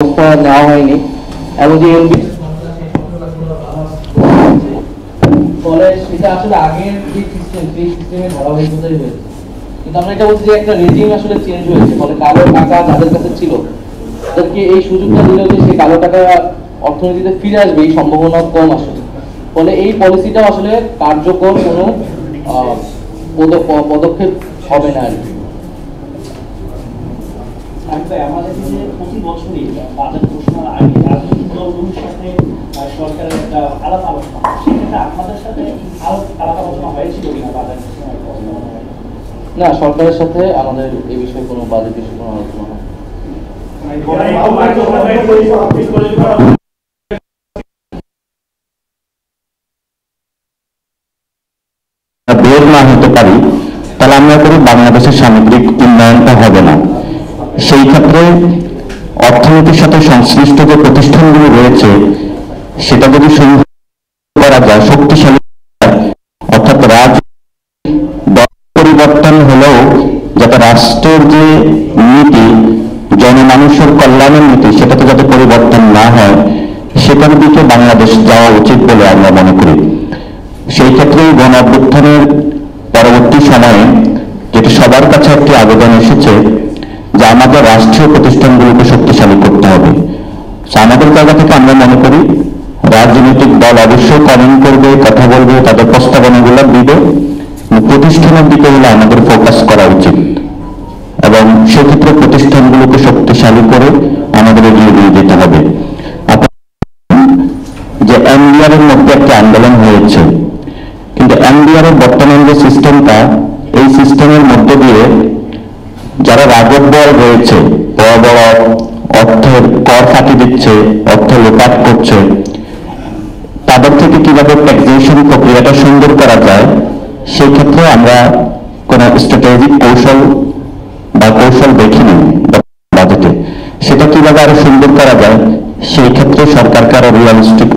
ব্যবস্থা নেওয়া হয়নি এবং যে এমবি ফলে সেটা আসলে আগের যে সিস্টেম সেই সিস্টেমের ধারাবাহিকতাই হয়েছে। কিন্তু আমরা এটা বলছি যে একটা রেজিম আসলে চেঞ্জ হয়েছে, ফলে কালো টাকা যাদের কাছে ছিল তাদেরকে এই সুযোগটা দিলেও যে সেই কালো টাকা অর্থনীতিতে ফিরে আসবে এই সম্ভাবনা কম আসলে। ফলে এই পলিসিটাও আসলে কার্যকর কোনো পদক্ষেপ হবে না আর কি। আমাদের যে প্রতি বছরই বাজেট ঘোষণার আগে রাজনৈতিক দলগুলোর সাথে সরকারের একটা আলাপ আলোচনা, সেক্ষেত্রে আপনাদের সাথে আলাপ আলোচনা হয়েছিল কিনা বাজেট না, সরকারের সাথে আমাদের এই বিষয়ে কোনো বাজেট বিষয়ে কোনো আলোচনা হয়। বের না হতে পারি তাহলে আমরা করি বাংলাদেশের সামগ্রিক উন্নয়নটা হবে না। সেই ক্ষেত্রে অর্থনীতির সাথে সংশ্লিষ্ট যে প্রতিষ্ঠানগুলো রয়েছে সেটা যদি করা যায়, শক্তিশালী, অর্থাৎ পরিবর্তন হলেও যাতে রাষ্ট্রের যে নীতি, জনমানুষের কল্যাণের নীতি, সেটাতে যাতে পরিবর্তন না হয়, সেটার দিকে বাংলাদেশ যাওয়া উচিত বলে আমরা মনে করি। সেই ক্ষেত্রে গণ অভ্যুত্থানের পরবর্তী সময়ে যেটা সবার কাছে একটি আবেদন এসেছে যে আমাদের রাষ্ট্রীয় প্রতিষ্ঠানগুলোকে শক্তিশালী করতে হবে। আমাদের জায়গা থেকে আমরা মনে করি রাজনৈতিক দল অবশ্যই কমেন্ট করবে, কথা বলবে, তাদের প্রস্তাবনাগুলো দিবে, প্রতিষ্ঠানের দিকে হলে আমাদের ফোকাস করা উচিত এবং সেক্ষেত্রে প্রতিষ্ঠানগুলোকে শক্তিশালী করে আমাদের এগিয়ে দিয়ে যেতে হবে। যে এনবিআর এর মধ্যে একটা আন্দোলন হয়েছে, কিন্তু এনবিআর এর বর্তমান যে সিস্টেমটা, এই সিস্টেমের মধ্যে দিয়ে যারা রাজস্ব রয়েছে, বড় বড় অর্থের কর ফাঁকি দিচ্ছে, অর্থ লোপাট করছে, তাদের থেকে কিভাবে ট্যাক্সেশন প্রক্রিয়াটা সুন্দর করা যায়, সেই ক্ষেত্রে আমরা কোন স্ট্র্যাটেজিক কৌশল দেখিনি বাজেটে। সেটা কিভাবে আরো সুন্দর করা যায়, সেই ক্ষেত্রে সরকারকে আরো রিয়ালিস্টিক